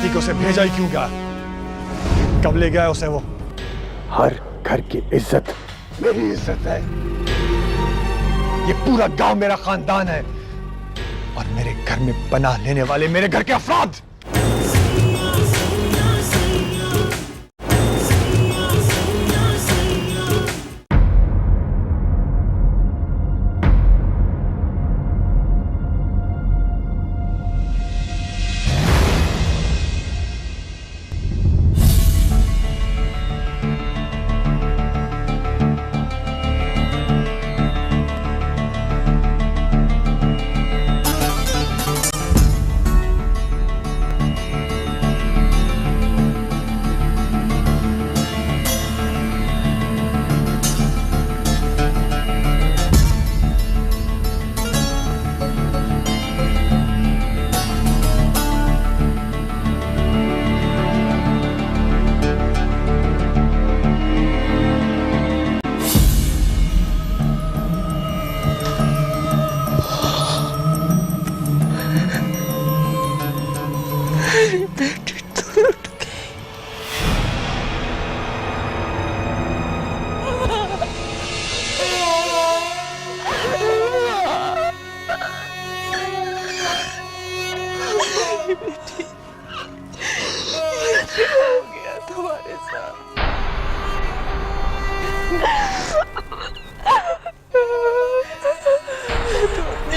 राती को उसे भेजा ही क्यों गया? कब ले गया उसे वो? हर घर की इज्जत मेरी इज्जत है। ये पूरा गांव मेरा खानदान है और मेरे घर में पनाह लेने वाले मेरे घर के अफराद।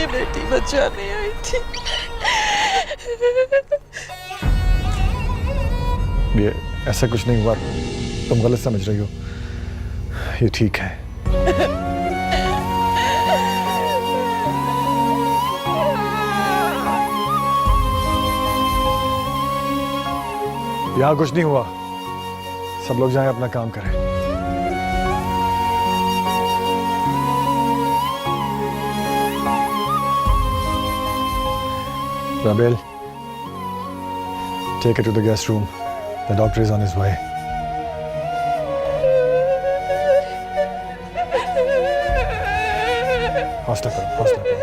बेटी बचाने आई थी। ये ऐसा कुछ नहीं हुआ, तुम गलत समझ रही हो। ये ठीक है। यहाँ कुछ नहीं हुआ, सब लोग जाएं अपना काम करें। Rabel, take her to the guest room. The doctor is on his way. हौसला करो, हौसला करो।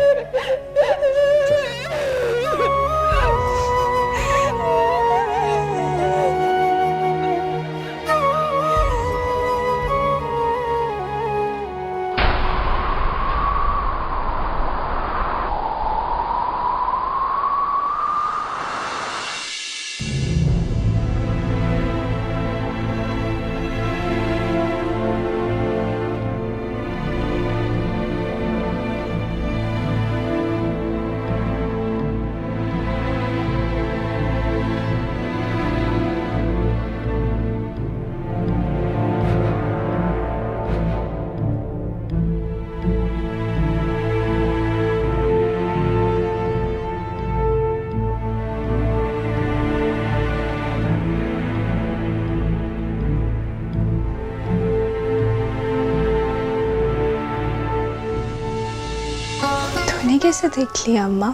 तूने कैसे देख लिया अम्मा?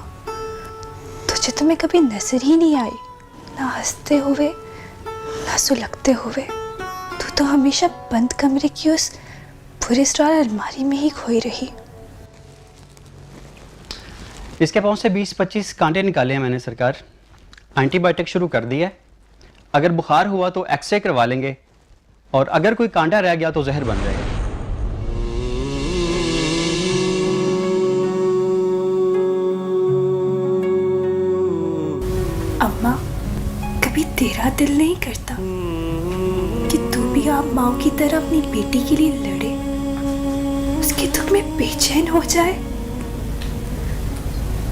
तुझे तो मैं कभी नजर ही नहीं आई, ना हंसते हुए ना सुलगते हुए। तू तो हमेशा बंद कमरे की उस पूरे स्टॉल अलमारी में ही खोई रही। इसके पाँव से 20-25 कांटे निकाले हैं मैंने सरकार। एंटीबायोटिक शुरू कर दी है। अगर बुखार हुआ तो एक्सरे करवा लेंगे और अगर कोई कांटा रह गया तो जहर बन जाएगा। अम्मा, कभी तेरा दिल नहीं करता कि तू भी आप माँ की तरह अपनी बेटी के लिए लड़े, उसके दुख में बेचैन हो जाए?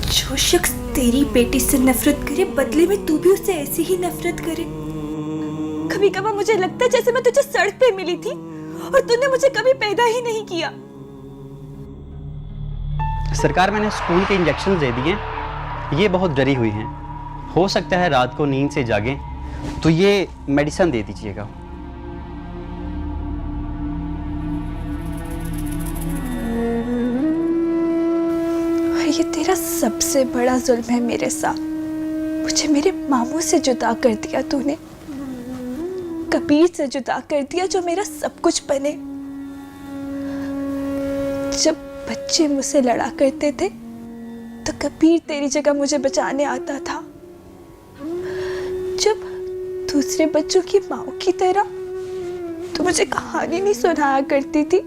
जो शख्स तेरी बेटी से नफरत करे, बदले में तू भी उससे ऐसी ही नफरत करे। कभी कभी मुझे लगता है जैसे मैं तुझे सड़क पे मिली थी और तूने मुझे कभी पैदा ही नहीं किया। सरकार मैंने स्कूल के इंजेक्शन दे दिए, ये बहुत डरी हुई हैं। हो सकता है रात को नींद से जागें, तो ये मेडिसिन दे दीजिएगा। ये तेरा सबसे बड़ा जुल्म है मेरे साथ। मुझे मेरे मामू से जुदा कर दिया तूने, कबीर से जुदा कर दिया जो मेरा सब कुछ बने। जब बच्चे मुझसे लड़ा करते थे तो कबीर तेरी जगह मुझे बचाने आता था। जब दूसरे बच्चों की माओ की तरह तू मुझे कहानी नहीं सुनाया करती थी,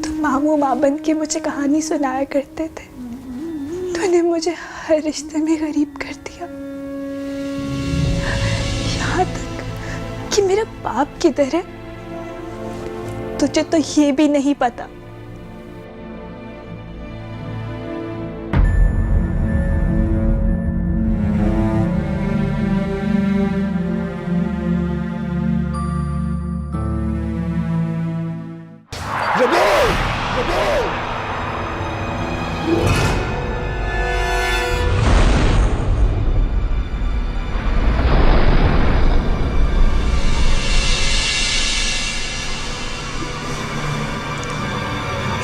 तो मामू माँ बन के मुझे कहानी सुनाया करते थे। तूने मुझे हर रिश्ते में गरीब कर दिया, यहाँ तक कि मेरा बाप किधर है तुझे तो ये भी नहीं पता।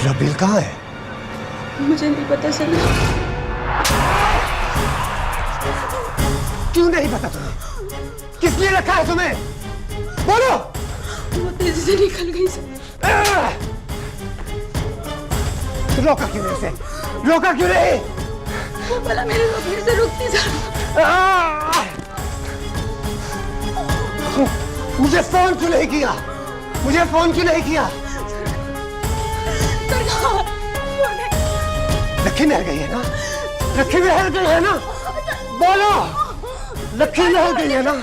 रबील कहाँ है? मुझे नहीं पता चला। क्यों नहीं पता तुम्हें? किस लिए रखा है तुम्हें? बोलो। वो तेजी से निकल गई सर। रोका क्यों नहीं उसे? रोका क्यों नहीं? वो भला मेरे रोकने से रुकती सर। मुझे फोन क्यों नहीं किया? मुझे फोन क्यों नहीं किया? लक्ष्मी नहर गई है ना? लक्ष्मी नहर गई है ना? बोलो। लक्ष्मी नहर गई है ना?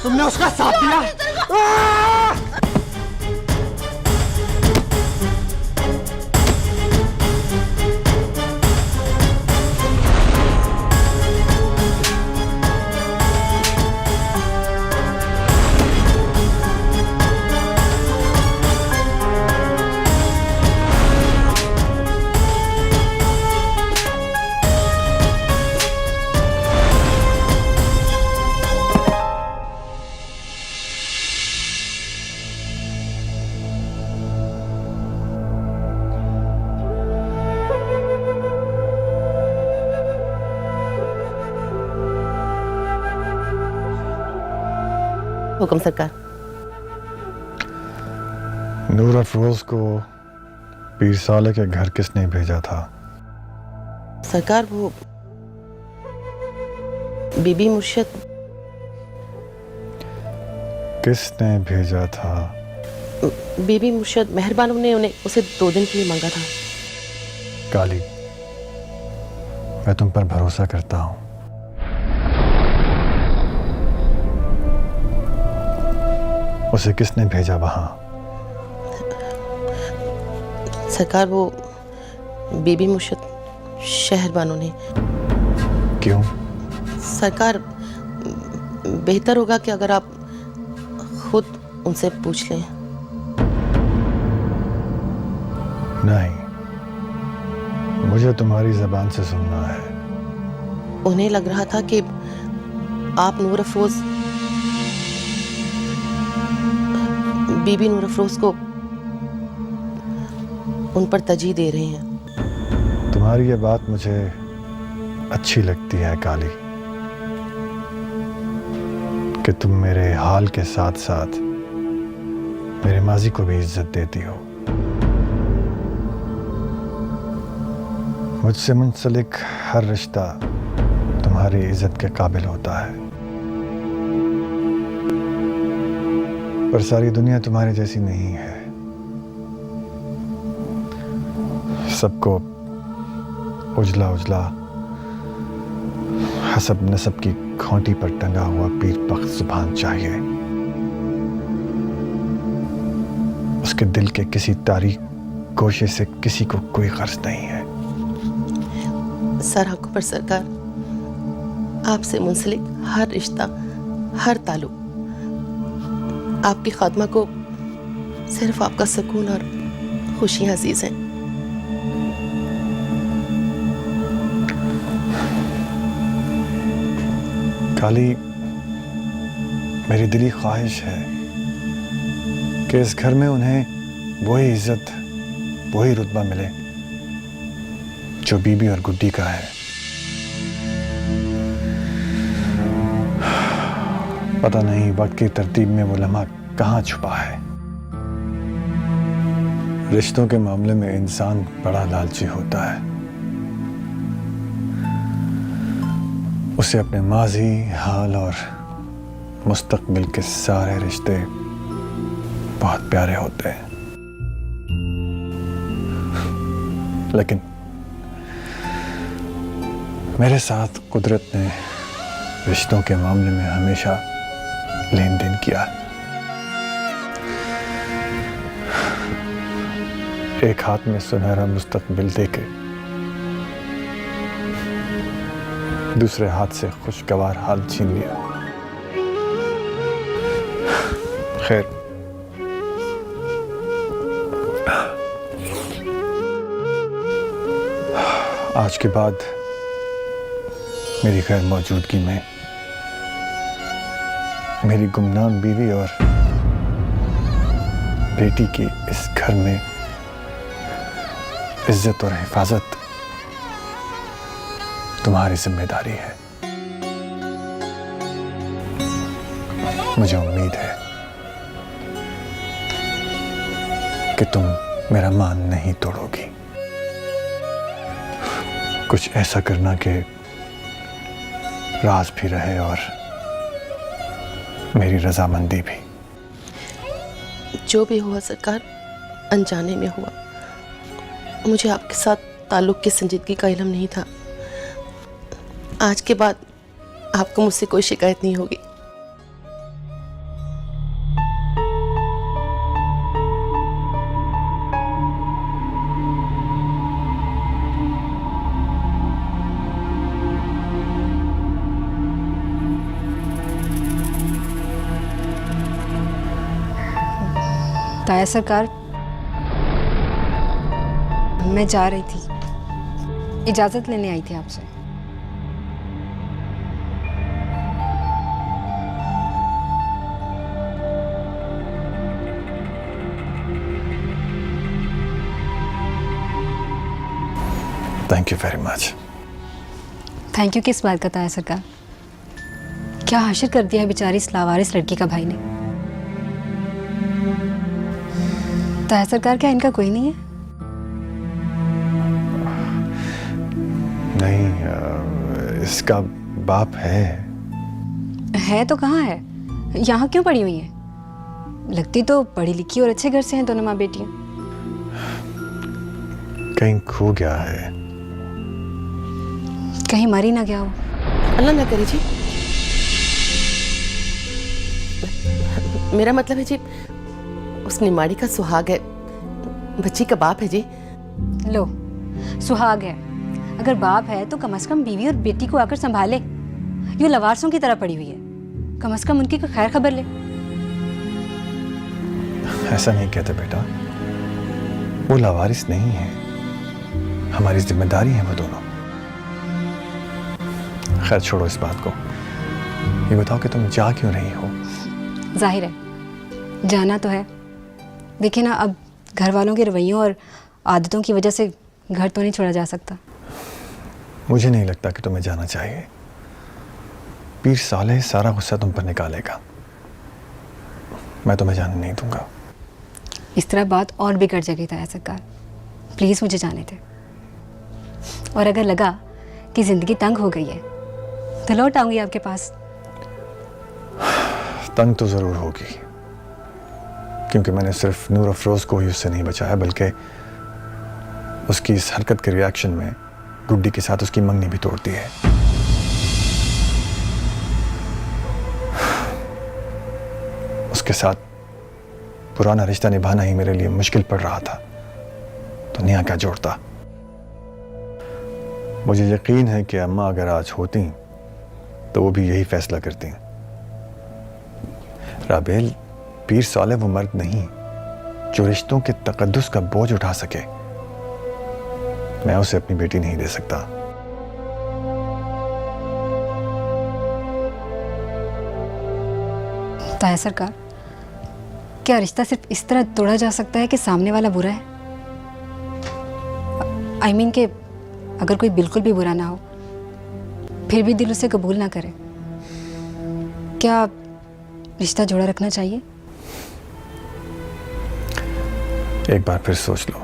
तुमने उसका साथ दिया? हुक्म सरकार। नूर अफरोज को पीर साले के घर किसने भेजा था? सरकार वो बीबी मुर्शद। किसने भेजा था? बीबी मुर्शद मेहरबानों ने उन्हें उसे 2 दिन के लिए मांगा था। काली, मैं तुम पर भरोसा करता हूं। उसे किसने भेजा वहां? सरकार वो बीबी मुर्शद शहरबानों ने। क्यों? सरकार बेहतर होगा कि अगर आप खुद उनसे पूछ लें। नहीं, मुझे तुम्हारी जबान से सुनना है। उन्हें लग रहा था कि आप नूर अफरोज बीबी नूर अफरोज को उन पर तरजीह दे रहे हैं। तुम्हारी ये बात मुझे अच्छी लगती है काली, कि तुम मेरे हाल के साथ साथ मेरे माजी को भी इज्जत देती हो। मुझसे मुंसलिक हर रिश्ता तुम्हारी इज्जत के काबिल होता है, पर सारी दुनिया तुम्हारी जैसी नहीं है। सबको उजला उजला हसब नसब की खोंटी पर टंगा हुआ पीर पख्त जुबान चाहिए। उसके दिल के किसी तारीख गोशे से किसी को कोई गर्ज नहीं है। सर आंखों पर सरकार, आपसे मुंसलिक हर रिश्ता, हर ताल्लुक आपकी खात्मा को सिर्फ आपका सुकून और खुशियां अजीज हैं। काली, मेरी दिली ख्वाहिश है कि इस घर में उन्हें वही इज्जत, वही रुतबा मिले जो बीबी और गुड्डी का है। पता नहीं वक्त की तरतीब में वो लम्हा कहाँ छुपा है। रिश्तों के मामले में इंसान बड़ा लालची होता है। उसे अपने माजी, हाल और मुस्तकबिल के सारे रिश्ते बहुत प्यारे होते हैं, लेकिन मेरे साथ कुदरत ने रिश्तों के मामले में हमेशा लेन देन किया। एक हाथ में सुनहरा मुस्तकबिल देके दूसरे हाथ से खुशगवार हाल छीन लिया। खैर, आज के बाद मेरी गैर मौजूदगी में मेरी गुमनाम बीवी और बेटी की इस घर में इज्जत और हिफाजत तुम्हारी जिम्मेदारी है। मुझे उम्मीद है कि तुम मेरा मान नहीं तोड़ोगी। कुछ ऐसा करना कि राज भी रहे और मेरी रजामंदी भी। जो भी हुआ सरकार, अनजाने में हुआ। मुझे आपके साथ ताल्लुक की संजीदगी का इल्म नहीं था। आज के बाद आपको मुझसे कोई शिकायत नहीं होगी। ताया सरकार, मैं जा रही थी, इजाजत लेने आई थी आपसे। Thank you very much. Thank you किस बात का ताया सरकार? क्या हाशिर कर दिया बेचारी इस लावारिस लड़की का भाई ने। ताया सरकार, क्या इनका कोई नहीं है? नहीं, इसका बाप है तो कहाँ है? यहाँ क्यों पड़ी हुई है? लगती तो पढ़ी लिखी और अच्छे घर से हैं दोनों माँ बेटियां। कहीं खो गया है। कहीं मर ही ना गया हो। अल्लाह ना करे जी। मेरा मतलब है जी, उस निमाड़ी का सुहाग है, बच्ची का बाप है जी। लो, सुहाग है, अगर बाप है तो कम से कम बीवी और बेटी को आकर संभाले। यूं लवारसों की तरह पड़ी हुई है, कम से कम उनकी कोई खैर खबर ले। ऐसा नहीं कहते बेटा, वो लावारिस नहीं है, हमारी जिम्मेदारी है वो दोनों। खैर छोड़ो इस बात को, ये बताओ कि तुम जा क्यों रही हो? जाहिर है जाना तो है। देखिए ना, अब घर वालों के रवैयों और आदतों की वजह से घर तो नहीं छोड़ा जा सकता। मुझे नहीं लगता कि तुम्हें जाना चाहिए। पीर साले सारा गुस्सा तुम पर निकालेगा। मैं तुम्हें जाने नहीं दूंगा। इस तरह बात और बिगड़ जाएगी ताया सरकार, प्लीज़ मुझे जाने दे। और अगर लगा कि ज़िंदगी तंग हो गई है तो लौट आऊंगी आपके पास। तंग तो ज़रूर होगी, क्योंकि मैंने सिर्फ नूर अफरोज़ को ही उससे नहीं बचाया, बल्कि उसकी इस हरकत के रिएक्शन में गुड्डी के साथ उसकी मंगनी भी तोड़ दी है। उसके साथ पुराना रिश्ता निभाना ही मेरे लिए मुश्किल पड़ रहा था, तो नया क्या जोड़ता। मुझे यकीन है कि अम्मा अगर आज होती तो वो भी यही फैसला करती। राबेल, पीर साले वो मर्द नहीं जो रिश्तों के तकद्दुस का बोझ उठा सके। मैं उसे अपनी बेटी नहीं दे सकता। ताया सरकार, क्या रिश्ता सिर्फ इस तरह तोड़ा जा सकता है कि सामने वाला बुरा है? आई मीन कि अगर कोई बिल्कुल भी बुरा ना हो फिर भी दिल उसे कबूल ना करे, क्या रिश्ता जोड़ा रखना चाहिए? एक बार फिर सोच लो।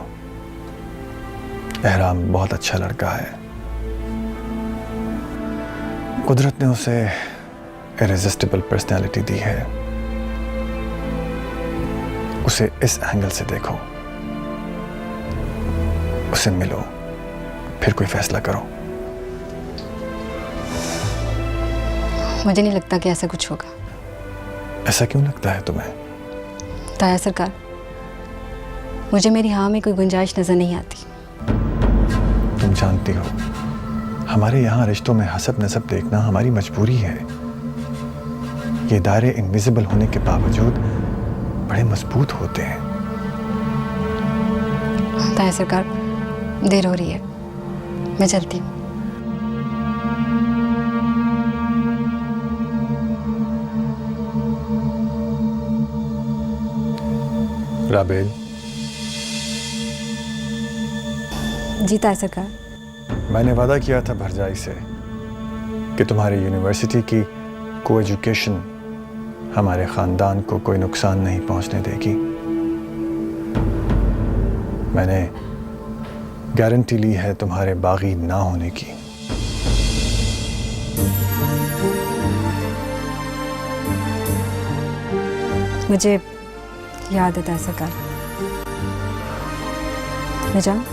एहराम बहुत अच्छा लड़का है, कुदरत ने उसे इरेजिस्टिबल पर्सनैलिटी दी है। उसे इस एंगल से देखो, उसे मिलो, फिर कोई फैसला करो। मुझे नहीं लगता कि ऐसा कुछ होगा। ऐसा क्यों लगता है तुम्हें? ताया सरकार, मुझे मेरी हाँ में कोई गुंजाइश नजर नहीं आती। तुम जानती हो, हमारे यहाँ रिश्तों में हसब नसब देखना हमारी मजबूरी है। ये दायरे इनविजिबल होने के बावजूद बड़े मजबूत होते हैं। ताया सरकार, देर हो रही है, मैं चलती हूँ। राबेल, जी ताया सरकार। मैंने वादा किया था भरजाई से कि तुम्हारी यूनिवर्सिटी की को एजुकेशन हमारे खानदान को कोई नुकसान नहीं पहुंचने देगी। मैंने गारंटी ली है तुम्हारे बागी ना होने की। मुझे याद है ताया सरकार। मैं जाऊँ?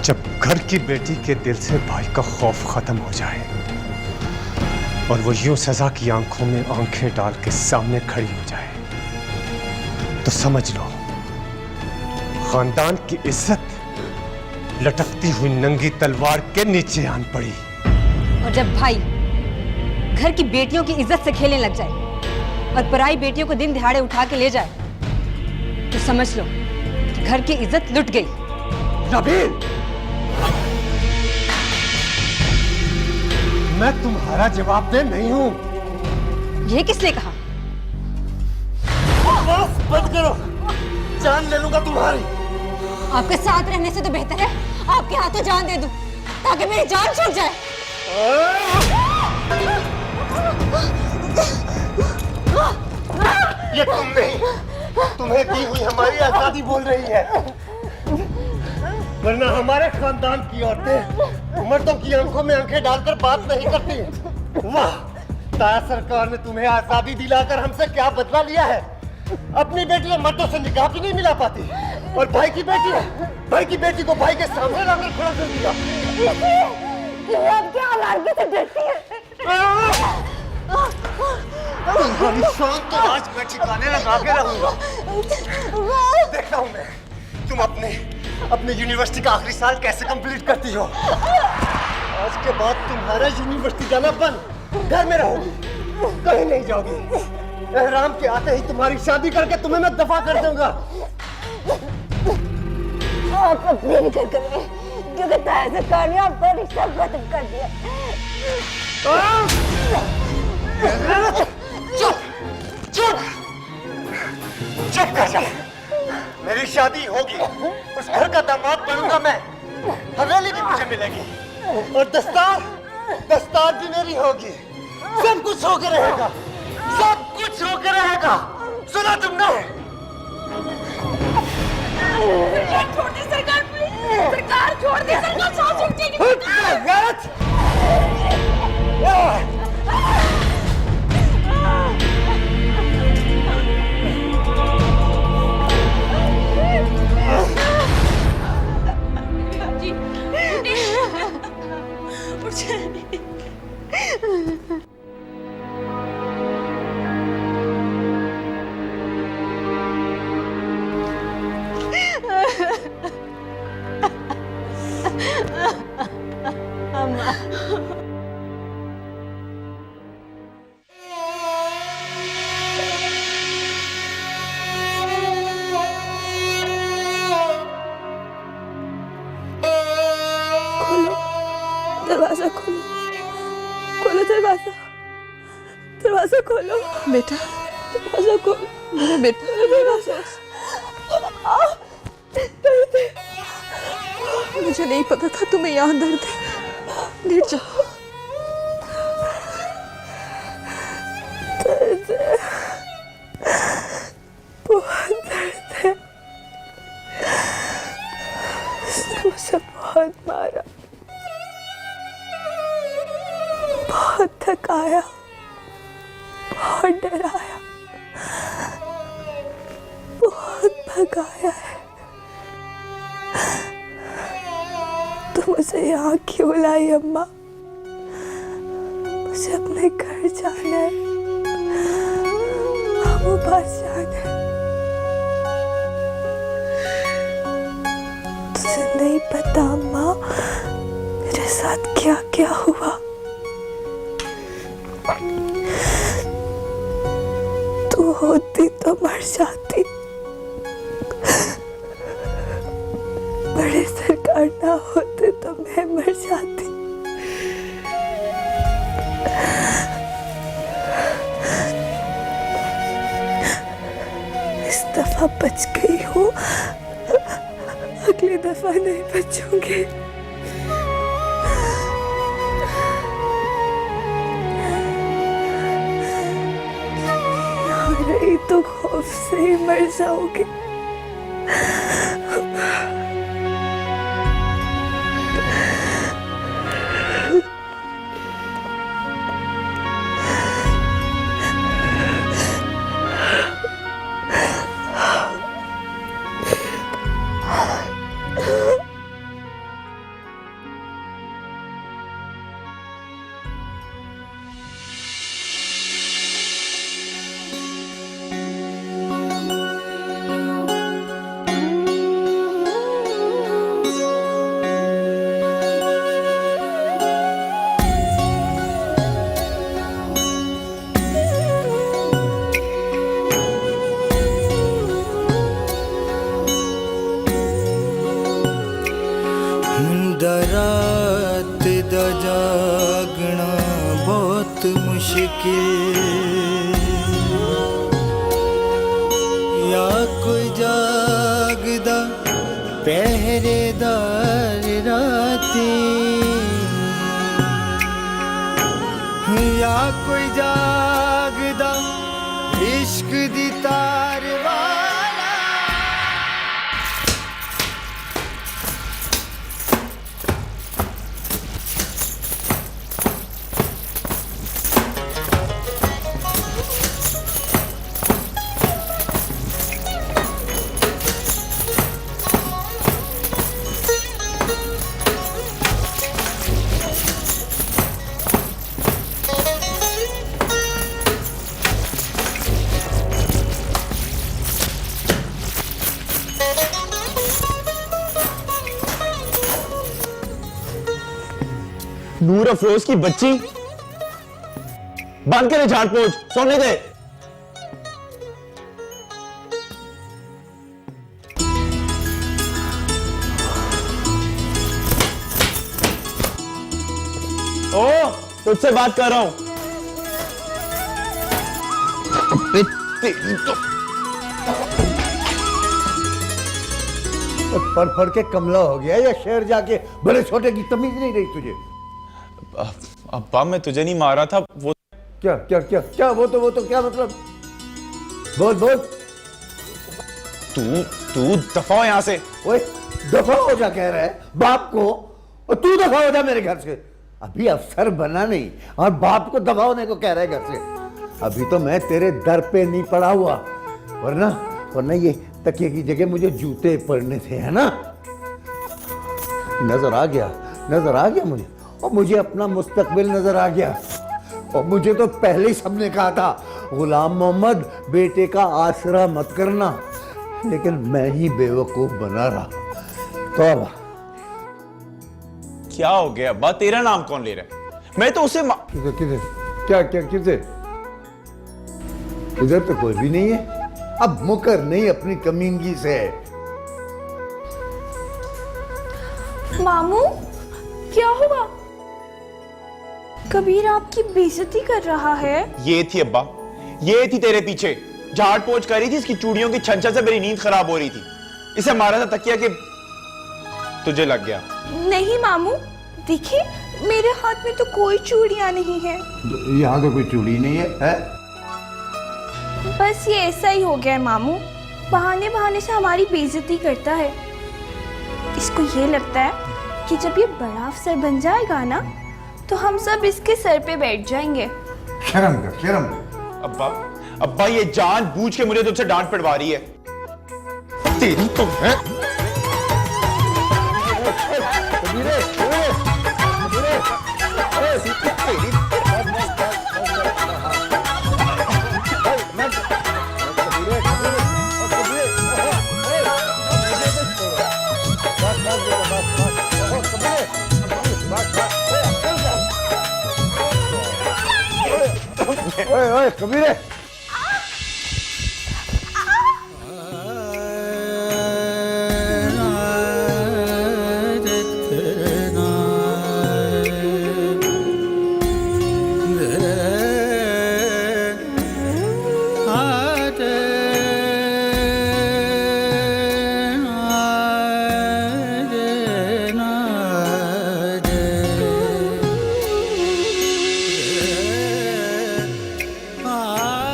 जब घर की बेटी के दिल से भाई का खौफ खत्म हो जाए और वो यूं सजा की आंखों में आंखें डाल के सामने खड़ी हो जाए तो समझ लो खानदान की इज्जत लटकती हुई नंगी तलवार के नीचे आन पड़ी। और जब भाई घर की बेटियों की इज्जत से खेलने लग जाए और पराई बेटियों को दिन दिहाड़े उठा के ले जाए तो समझ लो कि घर की इज्जत लुट गई। नबील, मैं तुम्हारा जवाबदेह नहीं हूं। ये किसने कहा? बस बंद करो, जान ले लूंगा तुम्हारी। आपके साथ रहने से तो बेहतर है आपके हाथों जान दे दूं ताकि मेरी जान छूट जाए। ये तुम नहीं, तुम्हें दी हुई हमारी आजादी बोल रही है, वरना हमारे खानदान की औरतें मर्दों की आंखों में आंखें डालकर बात नहीं करती। वाह, ताया सरकार ने तुम्हें आजादी दिलाकर हमसे क्या बदला लिया है। अपनी बेटी मर्दों से निकाह भी नहीं मिला पाती और भाई की बेटी को भाई के सामने लाकर खड़ा कर दिया। तुम्हारी शान तो आज मैं ठिकाने लगा के रहूंगा। देखता हूँ मैं तुम अपने यूनिवर्सिटी का आखिरी साल कैसे कंप्लीट करती हो। आज के बाद तुम्हारा यूनिवर्सिटी जाना बंद, घर में रहोगी, कहीं नहीं जाओगी। एहराम के आते ही तुम्हारी शादी करके तुम्हें मैं दफा कर दूंगा। आप अपने भी कर क्योंकि ताया सरकार ने आपका रिश्ता खत्म कर दिया। चुप कर जा। मेरी शादी होगी, उस घर का दामाद बनूंगा मैं, हवेली भी मुझे मिलेगी और दस्तार भी मेरी होगी। सब कुछ होकर रहेगा, सब कुछ होकर रहेगा। सुना तुमने? छोड़ दे सरकार, सरकार छोड़ दे सरकार, सांस छूटेगी। गलत। दरवाजा खोलो, खोलो दरवाजा, दरवाजा खोलो बेटा, दरवाजा खोलो मेरा बेटा, दरवाजा। दर्द है, मुझे नहीं पता था तुम्हें यहाँ दर्द है। लेट जाओ। दर्द है, बहुत दर्द है। उसने मुझे बहुत मारा, बहुत थकाया, बहुत डराया, बहुत भगाया है। तो मुझे यहाँ क्यों लाई अम्मा? मुझे अपने घर जाना है, मामू पास जाना है। तुझे नहीं पता अम्मा मेरे साथ क्या क्या हुआ। तू होती तो मर जाती, बड़े सरकार ना होते तो मैं मर जाती। इस दफा बच गई हूँ, अगली दफा नहीं बचूंगी। नहीं तो खौफ से ही मर जाओगे। जागना बहुत मुश्किल, या कोई जागदा पहरेदार राती, या कोई जागदा इश्क दी तार वाला। नूर अफरोज की बच्ची, बंद करे झाड़ पोंछ, सोने दे। ओ, तुझसे बात कर रहा हूं। पढ़ पढ़ के कमला हो गया या शहर जाके बड़े छोटे की तमीज नहीं रही तुझे? अब्बा मैं तुझे नहीं मारा था, वो क्या क्या क्या क्या वो तो क्या मतलब? बोल बोल। तू दफा हो यहां से। ओए दफा हो जा कह रहा है बाप को, और तू दफा हो जा मेरे घर से। अभी अफसर बना नहीं और बाप को दफा होने को कह रहा है घर से। अभी तो मैं तेरे दर पे नहीं पड़ा हुआ, वरना ये तकिए की जगह मुझे जूते पड़ने थे, है ना? नजर आ गया मुझे, और मुझे अपना मुस्तकबिल नजर आ गया। और मुझे तो पहले ही सबने कहा था गुलाम मोहम्मद बेटे का आसरा मत करना, लेकिन मैं ही बेवकूफ बना रहा। तो अब क्या हो गया अब्बा? तेरा नाम कौन ले रहा है? मैं तो उसे किसे क्या किसे? इधर तो कोई भी नहीं है। अब मुकर नहीं अपनी कमीनगी से। मामू क्या हुआ? कबीर आपकी बेइज्जती कर रहा है। ये थी अब्बा, ये थी तेरे पीछे, झाड़ पोंछ कर रही थी, इसकी चूड़ियों की छन छन से मेरी नींद खराब हो रही थी। इसे मारा था तकिया कि तुझे लग गया। नहीं मामू, देखिए मेरे हाथ में तो कोई चूड़ियां नहीं है। यहाँ तो कोई चूड़ी नहीं है? बस ये ऐसा ही हो गया है मामू, बहाने से हमारी बेइज्जती करता है। इसको ये लगता है कि जब ये बड़ा अफसर बन जाएगा ना, तो हम सब इसके सर पे बैठ जाएंगे। शर्म कर। अब्बा ये जानबूझ के मुझे तुझसे डांट पड़वा रही है। तेरी तो है। ओए कबीरे,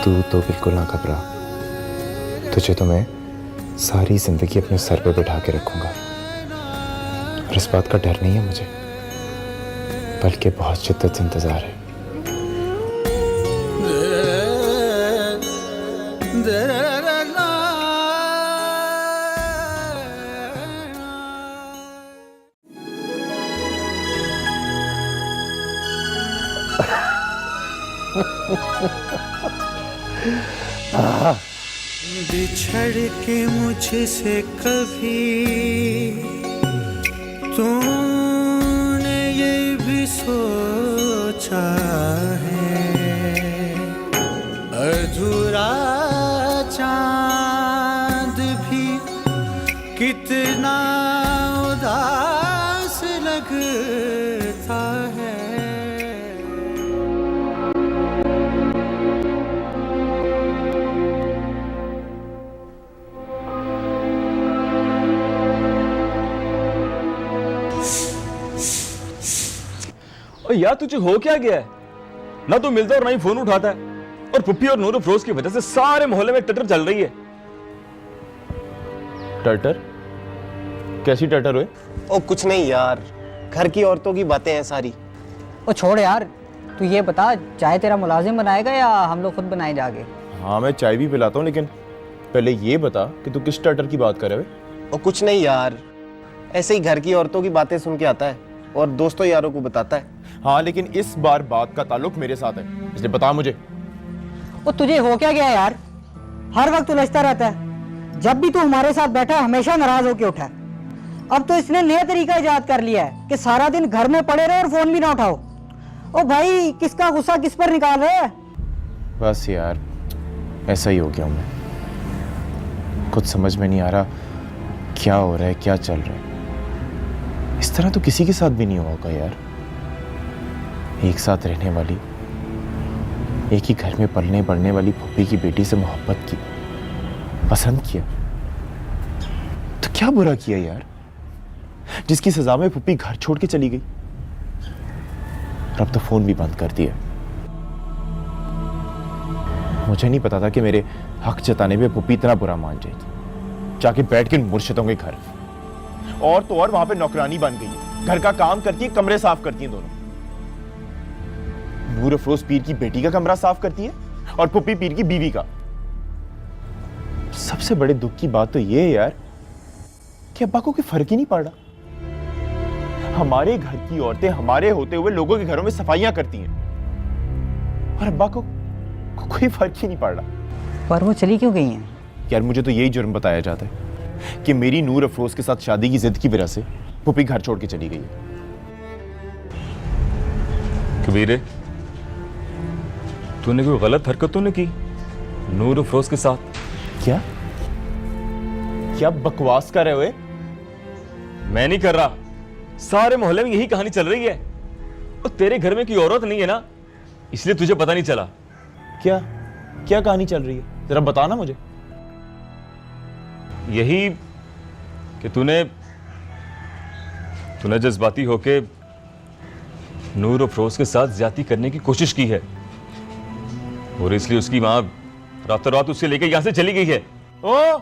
तू तो बिल्कुल ना घबरा, तुझे तो मैं सारी जिंदगी अपने सर पे बिठा के रखूंगा। और इस बात का डर नहीं है मुझे, बल्कि बहुत शिद्दत से इंतजार है। बिछड़ के मुझसे कभी तूने ये भी सोचा है, अधूरा चांद भी कितना उदास लगता है। यार तुझे हो क्या गया है? ना तू मिलता और ना ही फोन उठाता है, और पुप्पी और नूर अफरोज की वजह से सारे मोहल्ले में टटर चल रही है। टटर? कैसी टटर हुए? ओ कुछ नहीं यार, घर की औरतों की बातें हैं सारी। ओ छोड़ यार, तू ये बता, चाय तेरा मुलाजिम बनाएगा या हम लोग खुद बनाए जाके? हाँ मैं चाय भी पिलाता हूँ, लेकिन पहले ये बता कि तू किस टटर की बात कर रहे हो? ओ कुछ नहीं यार, ऐसे ही घर की औरतों की बातें सुन के आता है और दोस्तों यारों को बताता है। हाँ लेकिन इस बार बात का ताल्लुक मेरे साथ है, इसलिए बता मुझे। ओ तुझे हो क्या गया यार? हर वक्त उलझता रहता है। जब भी तू हमारे साथ बैठा है हमेशा नाराज होके उठा है। अब तो इसने नया तरीका इजाद कर लिया है कि सारा दिन घर में पड़े रहे और फोन भी ना उठाओ। ओ भाई, किसका गुस्सा किस पर निकाल रहे हैं? बस यार, ऐसा ही हो गया हूं मैं। कुछ समझ में नहीं आ रहा क्या हो रहा है, क्या चल रहा है। इस तरह तो किसी के साथ भी नहीं हुआ होगा यार। एक साथ रहने वाली, एक ही घर में पलने बढ़ने वाली फूफी की बेटी से मोहब्बत की, पसंद किया, तो क्या बुरा किया यार, जिसकी सजा में फूफी घर छोड़ के चली गई। और अब तो फोन भी बंद कर दिया। मुझे नहीं पता था कि मेरे हक जताने पे फूफी इतना बुरा मान जाएगी। जाके बैठ के मुर्शिदों के घर, और तो और वहां पे नौकरानी बन गई है, घर का काम करती है, कमरे साफ करती है दोनों। नूर अफरोज पीर की बेटी का कमरा साफ करती है और पुप्पी पीर की बीवी का। सबसे बड़े दुख की बात तो ये है यार कि अब्बा को कोई फर्क ही नहीं पड़ रहा। हमारे घर की औरतें हमारे होते हुए लोगों के घरों में सफाइयां करती हैं और अब्बा को कोई फर्क ही नहीं पड़ रहा। पर वो चली क्यों गई हैं? यार मुझे तो यही जुर्म बताया जाता है कि मेरी नूर अफरोज के साथ शादी की जिद की वजह से पुप्पी घर छोड़ के चली गई है। कबीरे, तूने कोई गलत हरकत तो नहीं की नूर अफरोज के साथ? क्या क्या बकवास कर रहे हुए? मैं नहीं कर रहा, सारे मोहल्ले में यही कहानी चल रही है। और तेरे घर में कोई औरत नहीं है ना, इसलिए तुझे पता नहीं चला। क्या क्या कहानी चल रही है, जरा बताना मुझे। यही कि तूने जज्बाती होके नूर अफरोज के साथ ज्यादती करने की कोशिश की है, और इसलिए उसकी मां रातों रात उससे लेकर यहां से चली गई है। ओ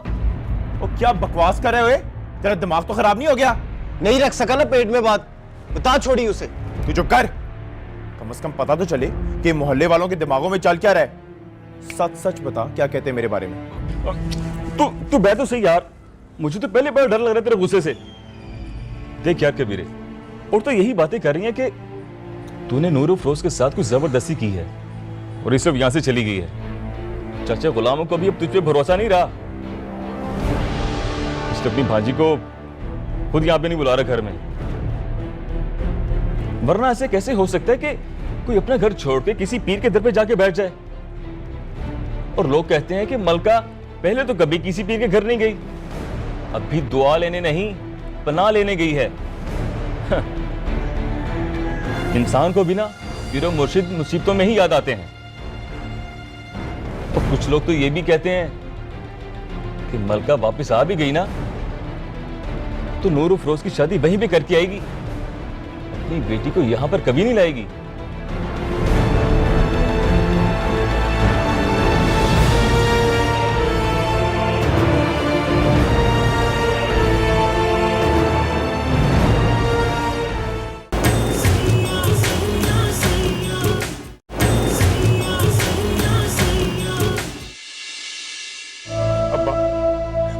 क्या बकवास कर रहे हुए? तेरा दिमाग तो खराब नहीं हो गया? नहीं रख सका ना पेट में बात, बता छोड़ी उसे। तू चुप कर, कम से कम पता तो चले कि मोहल्ले वालों के दिमागों में चल क्या रहा है। सच सच बता, क्या कहते हैं मेरे बारे में? तू बैठ तो सही यार, मुझे तो पहले बड़ा डर लग रहा है तेरे गुस्से से। देख यार कबीरे, और तो यही बातें कर रही हैं कि तूने नूर अफरोज के साथ कुछ जबरदस्ती की है और इस सब यहां से चली गई है। चाचा गुलामों को भी अब तुझ पे भरोसा नहीं रहा, इसलिए अपनी भाजी को खुद यहां पे नहीं बुला रहा घर में। वरना ऐसे कैसे हो सकता है कि कोई अपना घर छोड़ के किसी पीर के दर पे जाके बैठ जाए? और लोग कहते हैं कि मलका पहले तो कभी किसी पीर के घर नहीं गई, अब भी दुआ लेने नहीं पनाह लेने गई है। इंसान को बिना पीरो मुर्शिद मुसीबतों में ही याद आते हैं। और कुछ लोग तो ये भी कहते हैं कि मलका वापस आ भी गई ना तो नूर अफरोज की शादी वहीं पे करके आएगी, अपनी बेटी को यहां पर कभी नहीं लाएगी।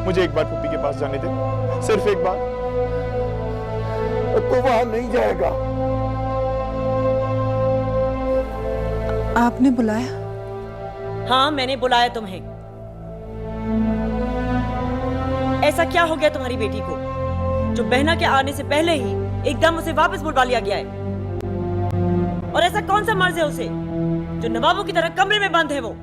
मुझे एक बार पुप्पी के पास जाने दे, सिर्फ एक बार। तो वहां नहीं जाएगा। आपने बुलाया? हाँ, मैंने बुलाया तुम्हें। ऐसा क्या हो गया तुम्हारी बेटी को जो बहना के आने से पहले ही एकदम उसे वापस बुलवा लिया गया है? और ऐसा कौन सा मर्ज है उसे जो नवाबों की तरह कमरे में बंद है? वो